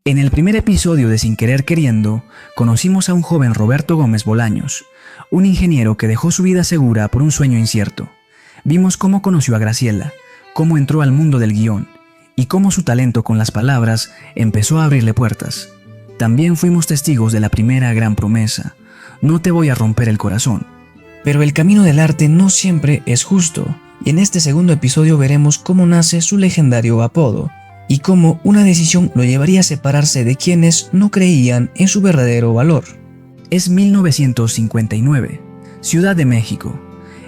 En el primer episodio de Sin Querer Queriendo, conocimos a un joven Roberto Gómez Bolaños, un ingeniero que dejó su vida segura por un sueño incierto. Vimos cómo conoció a Graciela, cómo entró al mundo del guión y cómo su talento con las palabras empezó a abrirle puertas. También fuimos testigos de la primera gran promesa: no te voy a romper el corazón. Pero el camino del arte no siempre es justo, y en este segundo episodio veremos cómo nace su legendario apodo y cómo una decisión lo llevaría a separarse de quienes no creían en su verdadero valor. Es 1959, Ciudad de México.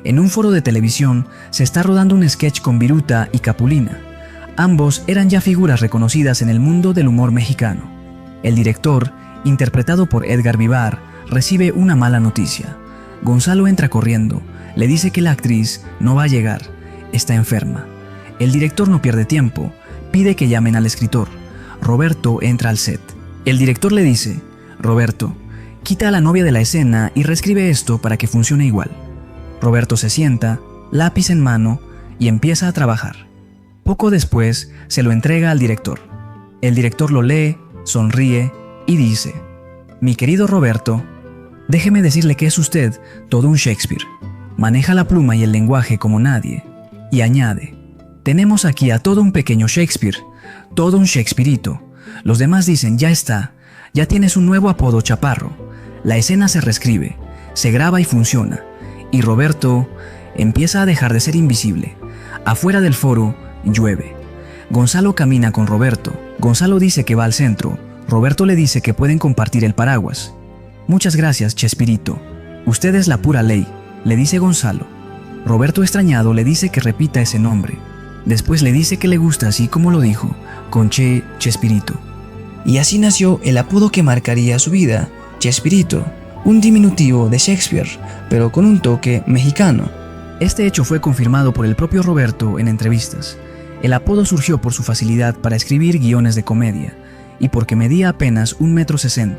En un foro de televisión se está rodando un sketch con Viruta y Capulina. Ambos eran ya figuras reconocidas en el mundo del humor mexicano. El director, interpretado por Edgar Vivar, recibe una mala noticia. Gonzalo entra corriendo, le dice que la actriz no va a llegar, está enferma. El director no pierde tiempo, pide que llamen al escritor. Roberto entra al set. El director le dice: Roberto, quita a la novia de la escena y reescribe esto para que funcione igual. Roberto se sienta, lápiz en mano, y empieza a trabajar. Poco después se lo entrega al director. El director lo lee, sonríe y dice: Mi querido Roberto, déjeme decirle que es usted todo un Shakespeare. Maneja la pluma y el lenguaje como nadie. Y añade: tenemos aquí a todo un pequeño Shakespeare, todo un Shakespearito. Los demás dicen: ya está, ya tienes un nuevo apodo, Chaparro. La escena se reescribe, se graba y funciona. Y Roberto empieza a dejar de ser invisible. Afuera del foro llueve. Gonzalo camina con Roberto. Gonzalo dice que va al centro. Roberto le dice que pueden compartir el paraguas. Muchas gracias, Chespirito. Usted es la pura ley, le dice Gonzalo. Roberto, extrañado, le dice que repita ese nombre. Después le dice que le gusta así como lo dijo, con Chespirito. Y así nació el apodo que marcaría su vida, Chespirito, un diminutivo de Shakespeare, pero con un toque mexicano. Este hecho fue confirmado por el propio Roberto en entrevistas. El apodo surgió por su facilidad para escribir guiones de comedia y porque medía apenas 1,60 m.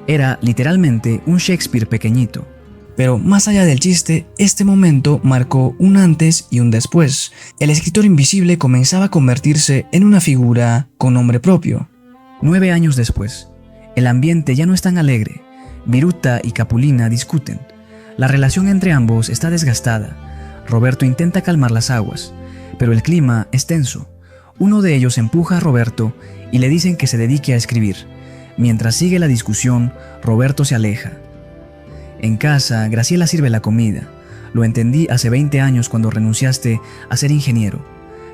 Era literalmente un Shakespeare pequeñito. Pero más allá del chiste, este momento marcó un antes y un después. El escritor invisible comenzaba a convertirse en una figura con nombre propio. 9 años después, el ambiente ya no es tan alegre. Viruta y Capulina discuten. La relación entre ambos está desgastada. Roberto intenta calmar las aguas, pero el clima es tenso. Uno de ellos empuja a Roberto y le dicen que se dedique a escribir. Mientras sigue la discusión, Roberto se aleja. En casa, Graciela sirve la comida. Lo entendí hace 20 años cuando renunciaste a ser ingeniero.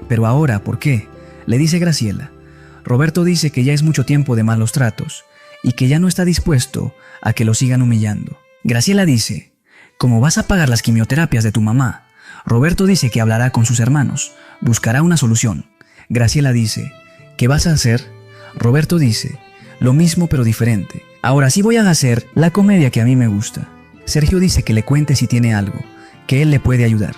Pero ahora, ¿por qué?, le dice Graciela. Roberto dice que ya es mucho tiempo de malos tratos y que ya no está dispuesto a que lo sigan humillando. Graciela dice: ¿cómo vas a pagar las quimioterapias de tu mamá? Roberto dice que hablará con sus hermanos, buscará una solución. Graciela dice: ¿qué vas a hacer? Roberto dice: lo mismo pero diferente. Ahora sí voy a hacer la comedia que a mí me gusta. Sergio dice que le cuente si tiene algo, que él le puede ayudar.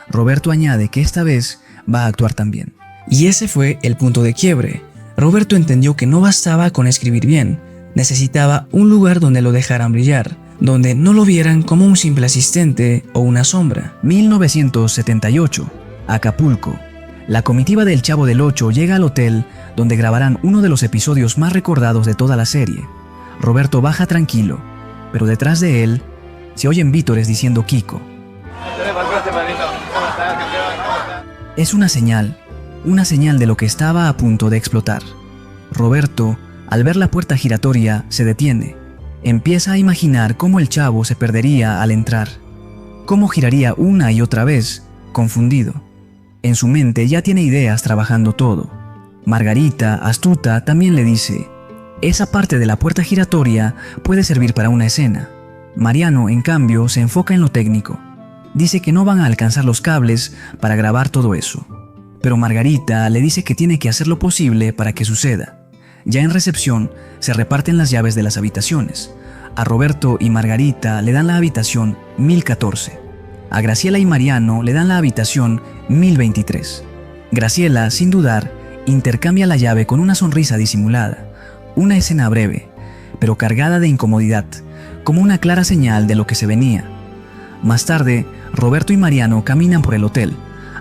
Roberto añade que esta vez va a actuar también. Y ese fue el punto de quiebre. Roberto entendió que no bastaba con escribir bien, necesitaba un lugar donde lo dejaran brillar, donde no lo vieran como un simple asistente o una sombra. 1978, Acapulco. La comitiva del Chavo del Ocho llega al hotel donde grabarán uno de los episodios más recordados de toda la serie. Roberto baja tranquilo, pero detrás de él se oyen vítores diciendo Kiko. Es una señal de lo que estaba a punto de explotar. Roberto, al ver la puerta giratoria, se detiene. Empieza a imaginar cómo el chavo se perdería al entrar, cómo giraría una y otra vez, confundido. En su mente ya tiene ideas trabajando todo. Margarita, astuta, también le dice: esa parte de la puerta giratoria puede servir para una escena. Mariano, en cambio, se enfoca en lo técnico. Dice que no van a alcanzar los cables para grabar todo eso. Pero Margarita le dice que tiene que hacer lo posible para que suceda. Ya en recepción, se reparten las llaves de las habitaciones. A Roberto y Margarita le dan la habitación 1014. A Graciela y Mariano le dan la habitación 1023. Graciela, sin dudar, intercambia la llave con una sonrisa disimulada. Una escena breve, pero cargada de incomodidad, como una clara señal de lo que se venía. Más tarde, Roberto y Mariano caminan por el hotel,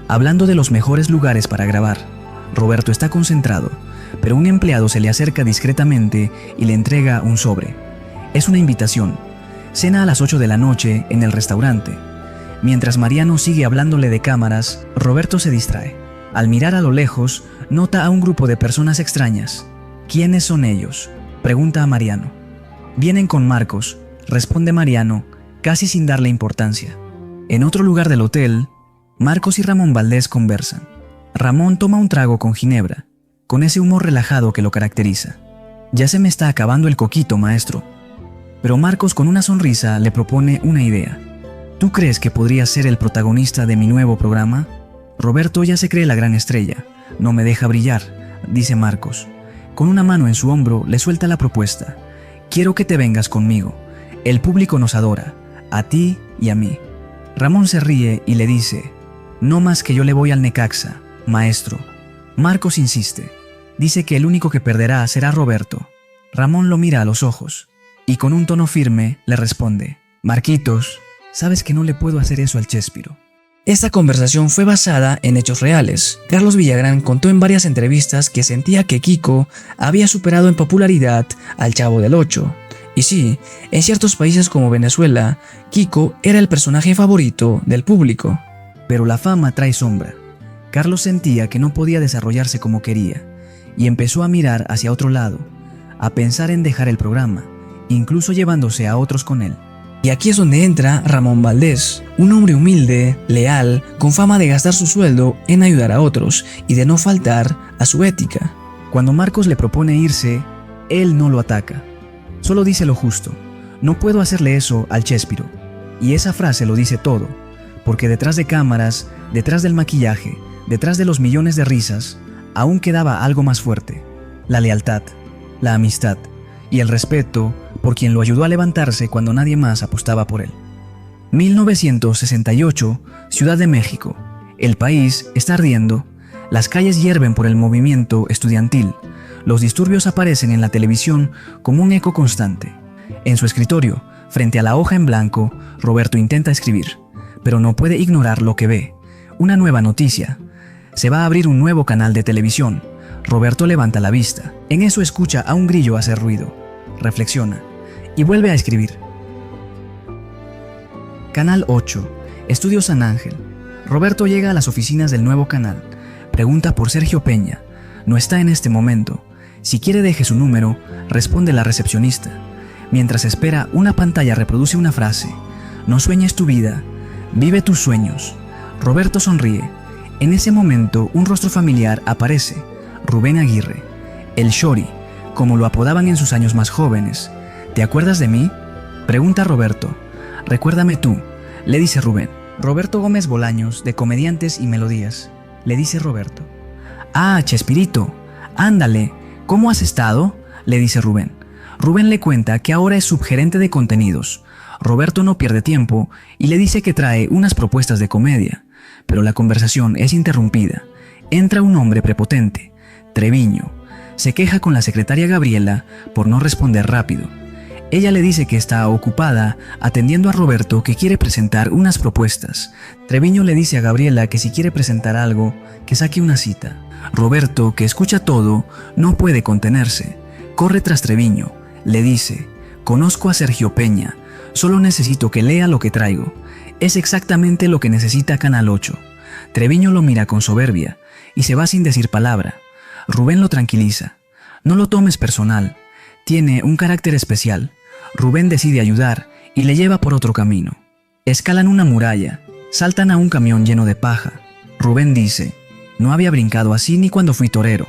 hablando de los mejores lugares para grabar. Roberto está concentrado, pero un empleado se le acerca discretamente y le entrega un sobre. Es una invitación. Cena a las 8 de la noche en el restaurante. Mientras Mariano sigue hablándole de cámaras, Roberto se distrae. Al mirar a lo lejos, nota a un grupo de personas extrañas. ¿Quiénes son ellos?, pregunta a Mariano. Vienen con Marcos, responde Mariano, casi sin darle importancia. En otro lugar del hotel, Marcos y Ramón Valdés conversan. Ramón toma un trago con ginebra, con ese humor relajado que lo caracteriza. Ya se me está acabando el coquito, maestro. Pero Marcos, con una sonrisa, le propone una idea. ¿Tú crees que podría ser el protagonista de mi nuevo programa? Roberto ya se cree la gran estrella. No me deja brillar, dice Marcos. Con una mano en su hombro le suelta la propuesta. Quiero que te vengas conmigo. El público nos adora, a ti y a mí. Ramón se ríe y le dice, no más que yo le voy al Necaxa, maestro. Marcos insiste. Dice que el único que perderá será Roberto. Ramón lo mira a los ojos y con un tono firme le responde, Marquitos, sabes que no le puedo hacer eso al Chespiro. Esta conversación fue basada en hechos reales. Carlos Villagrán contó en varias entrevistas que sentía que Kiko había superado en popularidad al Chavo del Ocho. Y sí, en ciertos países como Venezuela, Kiko era el personaje favorito del público. Pero la fama trae sombra. Carlos sentía que no podía desarrollarse como quería, y empezó a mirar hacia otro lado, a pensar en dejar el programa, incluso llevándose a otros con él. Y aquí es donde entra Ramón Valdés, un hombre humilde, leal, con fama de gastar su sueldo en ayudar a otros y de no faltar a su ética. Cuando Marcos le propone irse, él no lo ataca. Solo dice lo justo. No puedo hacerle eso al Chespiro. Y esa frase lo dice todo, porque detrás de cámaras, detrás del maquillaje, detrás de los millones de risas, aún quedaba algo más fuerte: la lealtad, la amistad y el respeto por quien lo ayudó a levantarse cuando nadie más apostaba por él. 1968, Ciudad de México. El país está ardiendo. Las calles hierven por el movimiento estudiantil. Los disturbios aparecen en la televisión como un eco constante. En su escritorio, frente a la hoja en blanco, Roberto intenta escribir, pero no puede ignorar lo que ve. Una nueva noticia. Se va a abrir un nuevo canal de televisión. Roberto levanta la vista. En eso escucha a un grillo hacer ruido. Reflexiona y vuelve a escribir. Canal 8, Estudio San Ángel. Roberto llega a las oficinas del nuevo canal. Pregunta por Sergio Peña. No está en este momento. Si quiere, deje su número, responde la recepcionista. Mientras espera, una pantalla reproduce una frase. No sueñes tu vida, vive tus sueños. Roberto sonríe. En ese momento, un rostro familiar aparece. Rubén Aguirre, el Shori, como lo apodaban en sus años más jóvenes. ¿Te acuerdas de mí?, pregunta Roberto. Recuérdame tú, le dice Rubén. Roberto Gómez Bolaños, de Comediantes y Melodías, le dice Roberto. Ah, Chespirito, ándale, ¿cómo has estado?, le dice Rubén. Rubén le cuenta que ahora es subgerente de contenidos. Roberto no pierde tiempo y le dice que trae unas propuestas de comedia, pero la conversación es interrumpida. Entra un hombre prepotente, Treviño. Se queja con la secretaria Gabriela por no responder rápido. Ella le dice que está ocupada atendiendo a Roberto, que quiere presentar unas propuestas. Treviño le dice a Gabriela que si quiere presentar algo, que saque una cita. Roberto, que escucha todo, no puede contenerse. Corre tras Treviño. Le dice, conozco a Sergio Peña, solo necesito que lea lo que traigo. Es exactamente lo que necesita Canal 8. Treviño lo mira con soberbia y se va sin decir palabra. Rubén lo tranquiliza. No lo tomes personal. Tiene un carácter especial. Rubén decide ayudar y le lleva por otro camino. Escalan una muralla. Saltan a un camión lleno de paja. Rubén dice, no había brincado así ni cuando fui torero.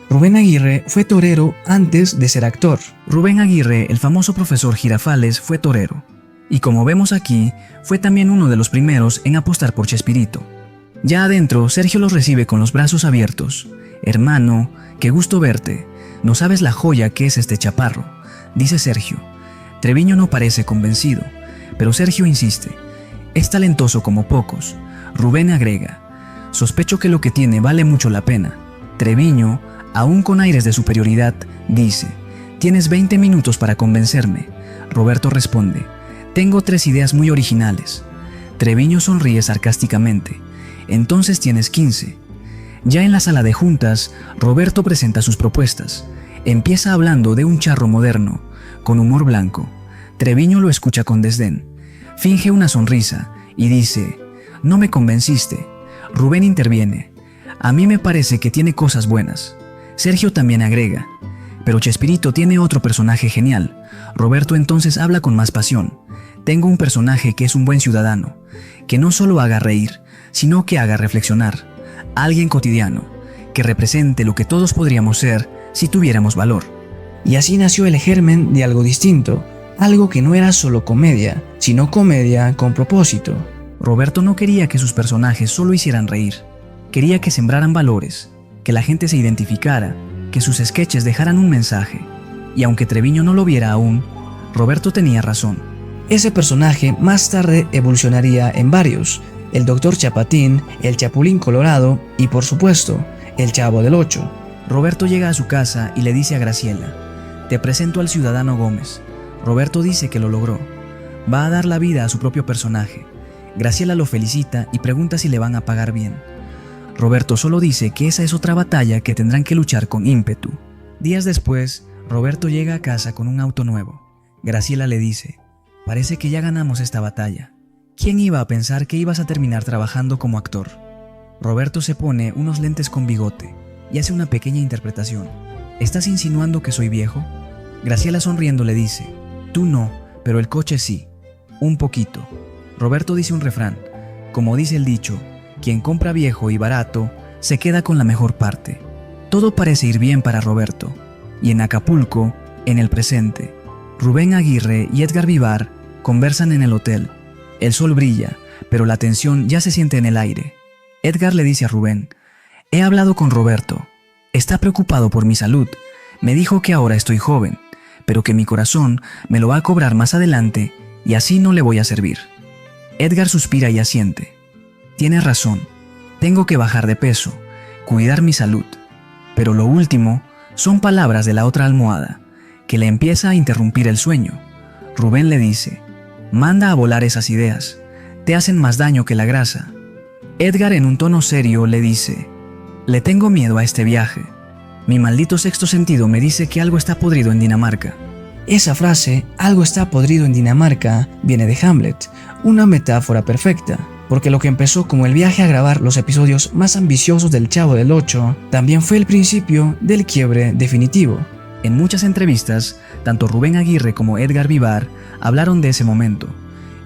Rubén Aguirre fue torero antes de ser actor. Rubén Aguirre, el famoso profesor Girafales, fue torero. Y como vemos aquí, fue también uno de los primeros en apostar por Chespirito. Ya adentro, Sergio los recibe con los brazos abiertos. Hermano, qué gusto verte. No sabes la joya que es este chaparro, dice Sergio. Treviño no parece convencido, pero Sergio insiste. Es talentoso como pocos. Rubén agrega, sospecho que lo que tiene vale mucho la pena. Treviño, aún con aires de superioridad, dice, tienes 20 minutos para convencerme. Roberto responde, tengo 3 ideas muy originales. Treviño sonríe sarcásticamente. Entonces tienes 15. Ya en la sala de juntas, Roberto presenta sus propuestas. Empieza hablando de un charro moderno, con humor blanco. Treviño lo escucha con desdén. Finge una sonrisa y dice: «No me convenciste». Rubén interviene: «A mí me parece que tiene cosas buenas». Sergio también agrega: «Pero Chespirito tiene otro personaje genial». Roberto entonces habla con más pasión: «Tengo un personaje que es un buen ciudadano, que no solo haga reír, sino que haga reflexionar. Alguien cotidiano, que represente lo que todos podríamos ser si tuviéramos valor». Y así nació el germen de algo distinto, algo que no era solo comedia, sino comedia con propósito. Roberto no quería que sus personajes solo hicieran reír, quería que sembraran valores, que la gente se identificara, que sus sketches dejaran un mensaje. Y aunque Treviño no lo viera aún, Roberto tenía razón. Ese personaje más tarde evolucionaría en varios: el Dr. Chapatín, el Chapulín Colorado y, por supuesto, el Chavo del Ocho. Roberto llega a su casa y le dice a Graciela: «Te presento al ciudadano Gómez». Roberto dice que lo logró. Va a dar la vida a su propio personaje. Graciela lo felicita y pregunta si le van a pagar bien. Roberto solo dice que esa es otra batalla que tendrán que luchar con ímpetu. Días después, Roberto llega a casa con un auto nuevo. Graciela le dice: «Parece que ya ganamos esta batalla. ¿Quién iba a pensar que ibas a terminar trabajando como actor?». Roberto se pone unos lentes con bigote y hace una pequeña interpretación. «¿Estás insinuando que soy viejo?». Graciela sonriendo le dice: «Tú no, pero el coche sí. Un poquito». Roberto dice un refrán: como dice el dicho, quien compra viejo y barato se queda con la mejor parte. Todo parece ir bien para Roberto. Y en Acapulco, en el presente, Rubén Aguirre y Edgar Vivar conversan en el hotel. El sol brilla, pero la tensión ya se siente en el aire. Edgar le dice a Rubén: «He hablado con Roberto. Está preocupado por mi salud. Me dijo que ahora estoy joven, pero que mi corazón me lo va a cobrar más adelante y así no le voy a servir». Edgar suspira y asiente. «Tienes razón. Tengo que bajar de peso, cuidar mi salud». Pero lo último son palabras de la otra almohada, que le empieza a interrumpir el sueño. Rubén le dice: «Manda a volar esas ideas. Te hacen más daño que la grasa». Edgar, en un tono serio, le dice: «Le tengo miedo a este viaje. Mi maldito sexto sentido me dice que algo está podrido en Dinamarca». Esa frase, «algo está podrido en Dinamarca», viene de Hamlet, una metáfora perfecta, porque lo que empezó como el viaje a grabar los episodios más ambiciosos del Chavo del Ocho, también fue el principio del quiebre definitivo. En muchas entrevistas, tanto Rubén Aguirre como Edgar Vivar hablaron de ese momento,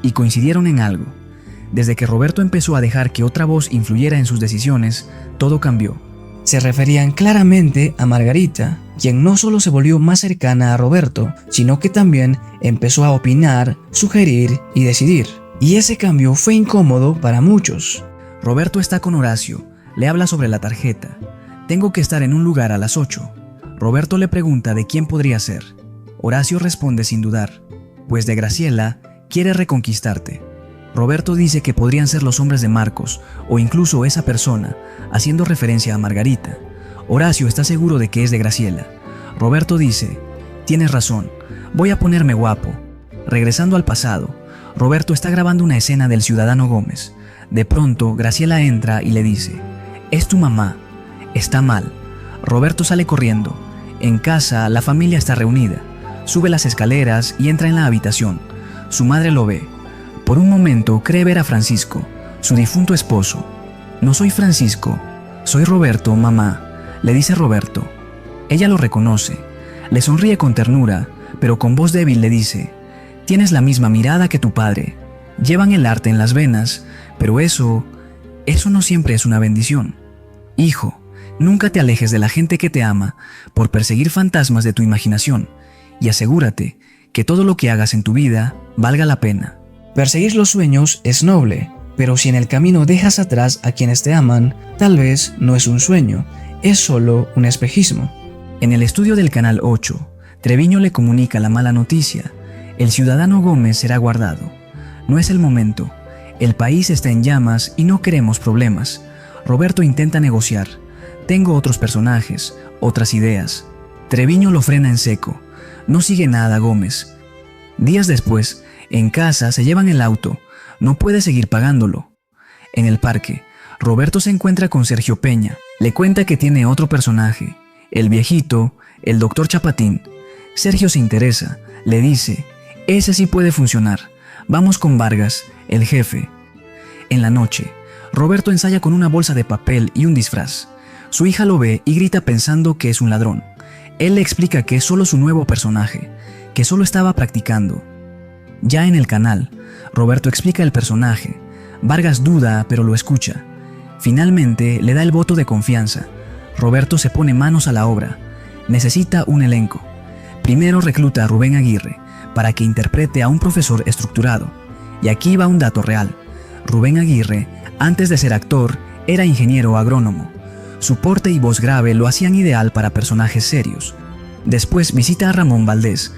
y coincidieron en algo. Desde que Roberto empezó a dejar que otra voz influyera en sus decisiones, todo cambió. Se referían claramente a Margarita, quien no solo se volvió más cercana a Roberto, sino que también empezó a opinar, sugerir y decidir. Y ese cambio fue incómodo para muchos. Roberto está con Horacio, le habla sobre la tarjeta. «Tengo que estar en un lugar a las 8. Roberto le pregunta de quién podría ser. Horacio responde sin dudar: «Pues de Graciela, quiere reconquistarte». Roberto dice que podrían ser los hombres de Marcos, o incluso esa persona, haciendo referencia a Margarita. Horacio está seguro de que es de Graciela. Roberto dice: «Tienes razón, voy a ponerme guapo». Regresando al pasado, Roberto está grabando una escena del ciudadano Gómez. De pronto, Graciela entra y le dice: «Es tu mamá. Está mal». Roberto sale corriendo. En casa, la familia está reunida. Sube las escaleras y entra en la habitación. Su madre lo ve. Por un momento cree ver a Francisco, su difunto esposo. «No soy Francisco, soy Roberto, mamá», le dice Roberto. Ella lo reconoce. Le sonríe con ternura, pero con voz débil le dice: «Tienes la misma mirada que tu padre». Llevan el arte en las venas, pero eso no siempre es una bendición. «Hijo, nunca te alejes de la gente que te ama por perseguir fantasmas de tu imaginación, y asegúrate que todo lo que hagas en tu vida valga la pena». Perseguir los sueños es noble, pero si en el camino dejas atrás a quienes te aman, tal vez no es un sueño, es solo un espejismo. En el estudio del Canal 8, Treviño le comunica la mala noticia: el ciudadano Gómez será guardado. No es el momento. El país está en llamas y no queremos problemas. Roberto intenta negociar. Tengo otros personajes, otras ideas. Treviño lo frena en seco. No sigue nada Gómez. Días después, en casa se llevan el auto. No puede seguir pagándolo. En el parque, Roberto se encuentra con Sergio Peña. Le cuenta que tiene otro personaje, el viejito, el doctor Chapatín. Sergio se interesa, le dice, ese sí puede funcionar, vamos con Vargas, el jefe. En la noche, Roberto ensaya con una bolsa de papel y un disfraz. Su hija lo ve y grita pensando que es un ladrón. Él le explica que es solo su nuevo personaje, que solo estaba practicando. Ya en el canal, Roberto explica el personaje. Vargas duda, pero lo escucha. Finalmente, le da el voto de confianza. Roberto se pone manos a la obra. Necesita un elenco. Primero recluta a Rubén Aguirre para que interprete a un profesor estructurado. Y aquí va un dato real. Rubén Aguirre, antes de ser actor, era ingeniero agrónomo. Su porte y voz grave lo hacían ideal para personajes serios. Después visita a Ramón Valdés.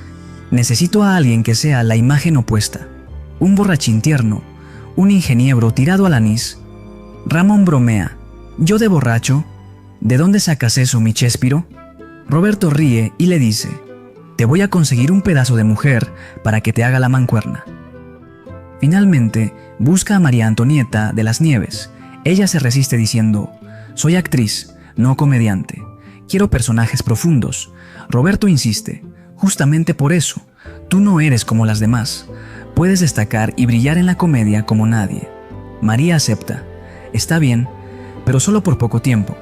Necesito a alguien que sea la imagen opuesta. Un borrachín tierno, un ingeniero tirado al anís. Ramón bromea. ¿Yo de borracho? ¿De dónde sacas eso, mi Chespiro? Roberto ríe y le dice, te voy a conseguir un pedazo de mujer para que te haga la mancuerna. Finalmente, busca a María Antonieta de las Nieves. Ella se resiste diciendo, soy actriz, no comediante. Quiero personajes profundos. Roberto insiste, justamente por eso, tú no eres como las demás. Puedes destacar y brillar en la comedia como nadie. María acepta. Está bien, pero solo por poco tiempo.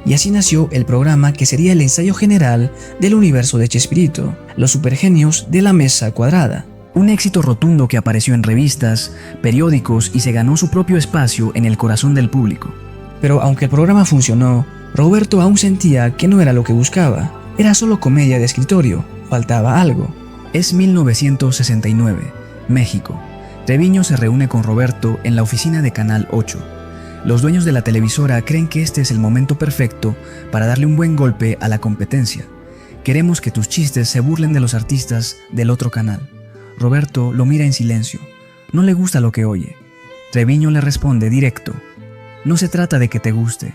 Y así nació el programa que sería el ensayo general del universo de Chespirito, Los Supergenios de la Mesa Cuadrada. Un éxito rotundo que apareció en revistas, periódicos y se ganó su propio espacio en el corazón del público. Pero aunque el programa funcionó, Roberto aún sentía que no era lo que buscaba. Era solo comedia de escritorio, faltaba algo. Es 1969, México. Treviño se reúne con Roberto en la oficina de Canal 8. Los dueños de la televisora creen que este es el momento perfecto para darle un buen golpe a la competencia. Queremos que tus chistes se burlen de los artistas del otro canal. Roberto lo mira en silencio. No le gusta lo que oye. Treviño le responde directo. No se trata de que te guste.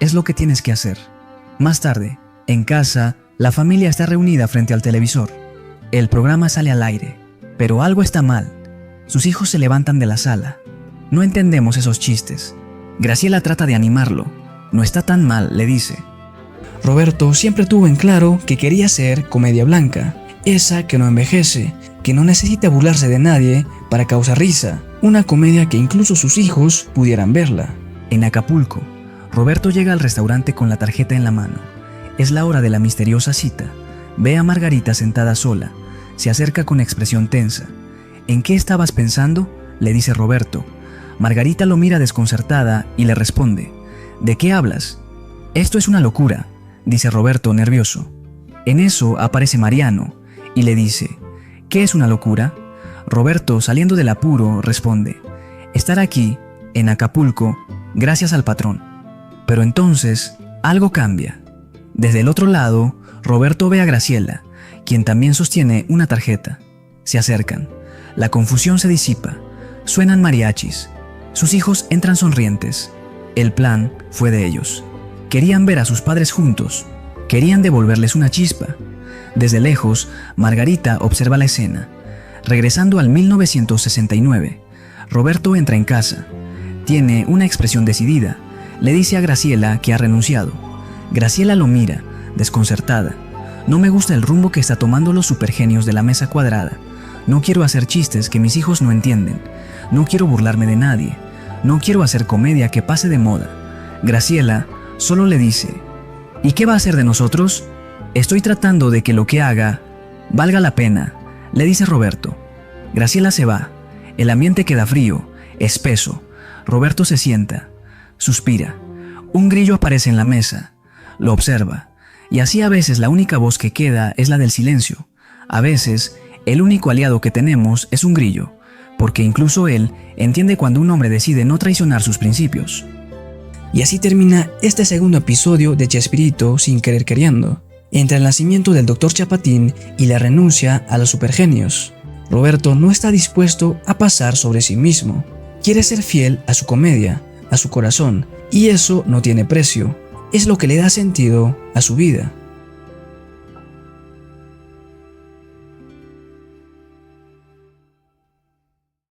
Es lo que tienes que hacer. Más tarde, en casa, la familia está reunida frente al televisor. El programa sale al aire, pero algo está mal. Sus hijos se levantan de la sala. No entendemos esos chistes. Graciela trata de animarlo. No está tan mal, le dice. Roberto siempre tuvo en claro que quería hacer comedia blanca, esa que no envejece, que no necesita burlarse de nadie para causar risa, una comedia que incluso sus hijos pudieran verla. En Acapulco, Roberto llega al restaurante con la tarjeta en la mano. Es la hora de la misteriosa cita. Ve a Margarita sentada sola. Se acerca con expresión tensa. ¿En qué estabas pensando?, le dice Roberto. Margarita lo mira desconcertada y le responde, ¿de qué hablas? Esto es una locura, dice Roberto nervioso. En eso aparece Mariano y le dice, ¿qué es una locura? Roberto, saliendo del apuro, responde, estar aquí, en Acapulco, gracias al patrón. Pero entonces, algo cambia. Desde el otro lado, Roberto ve a Graciela, quien también sostiene una tarjeta. Se acercan. La confusión se disipa. Suenan mariachis. Sus hijos entran sonrientes. El plan fue de ellos. Querían ver a sus padres juntos. Querían devolverles una chispa. Desde lejos, Margarita observa la escena. Regresando al 1969, Roberto entra en casa. Tiene una expresión decidida. Le dice a Graciela que ha renunciado. Graciela lo mira, desconcertada. No me gusta el rumbo que está tomando los supergenios de la mesa cuadrada. No quiero hacer chistes que mis hijos no entienden. No quiero burlarme de nadie. No quiero hacer comedia que pase de moda. Graciela solo le dice, ¿y qué va a hacer de nosotros? Estoy tratando de que lo que haga valga la pena, le dice Roberto. Graciela se va. El ambiente queda frío, espeso. Roberto se sienta, suspira. Un grillo aparece en la mesa. Lo observa. Y así a veces la única voz que queda es la del silencio. A veces, el único aliado que tenemos es un grillo, porque incluso él entiende cuando un hombre decide no traicionar sus principios. Y así termina este segundo episodio de Chespirito sin querer queriendo, entre el nacimiento del Dr. Chapatín y la renuncia a los supergenios. Roberto no está dispuesto a pasar sobre sí mismo. Quiere ser fiel a su comedia, a su corazón, y eso no tiene precio. Es lo que le da sentido a su vida.